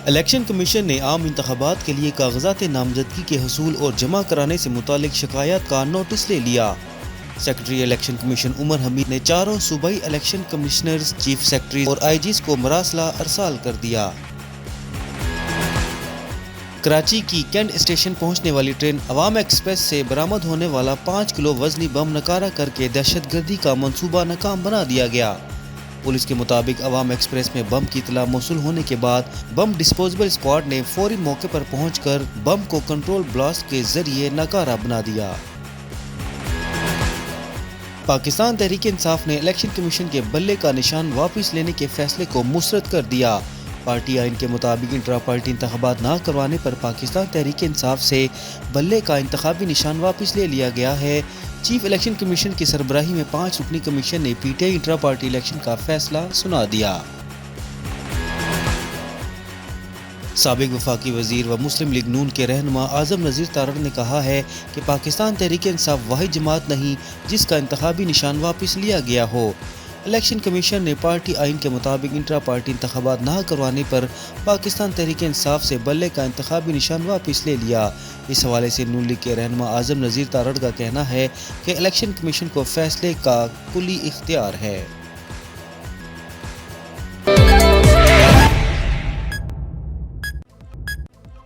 Election commission نے عام انتخابات کے لیے کاغذات نامزدگی کے حصول اور جمع کرانے سے متعلق شکایات کا نوٹس لے لیا۔ سیکرٹری الیکشن کمیشن عمر حمید نے چاروں صوبائی الیکشن کمشنرز، چیف سیکرٹریز اور آئی جیز کو مراسلہ ارسال کر دیا۔ کراچی کی کینٹ اسٹیشن پہنچنے والی ٹرین عوام ایکسپریس سے برآمد ہونے والا 5 کلو وزنی بم نکارہ کر کے دہشت گردی کا منصوبہ ناکام بنا دیا گیا۔ پولیس کے مطابق عوام ایکسپریس میں بم کی اطلاع موصول ہونے کے بعد بم ڈسپوزیبل اسکواڈ نے فوری موقع پر پہنچ کر بم کو کنٹرول بلاسٹ کے ذریعے ناکارہ بنا دیا۔ پاکستان تحریک انصاف نے الیکشن کمیشن کے بلے کا نشان واپس لینے کے فیصلے کو مسترد کر دیا۔ پارٹی آئین کے مطابق انٹرا پارٹی انتخابات نہ کروانے پر پاکستان تحریک انصاف سے بلے کا انتخابی نشان واپس لے لیا گیا ہے۔ چیف الیکشن کمیشن کی سربراہی میں 5 رکنی کمیشن نے P T I intra party election کا فیصلہ سنا دیا۔ سابق وفاقی وزیر و مسلم لیگ نون کے رہنما اعظم نذیر تارڑ نے کہا ہے کہ پاکستان تحریک انصاف واحد جماعت نہیں جس کا انتخابی نشان واپس لیا گیا ہو۔ الیکشن کمیشن نے پارٹی آئین کے مطابق انٹرا پارٹی انتخابات نہ کروانے پر پاکستان تحریک انصاف سے بلے کا انتخابی نشان واپس لے لیا۔ اس حوالے سے نون لیگ کے رہنما اعظم نذیر تارڑ کا کہنا ہے کہ الیکشن کمیشن کو فیصلے کا کلی اختیار ہے۔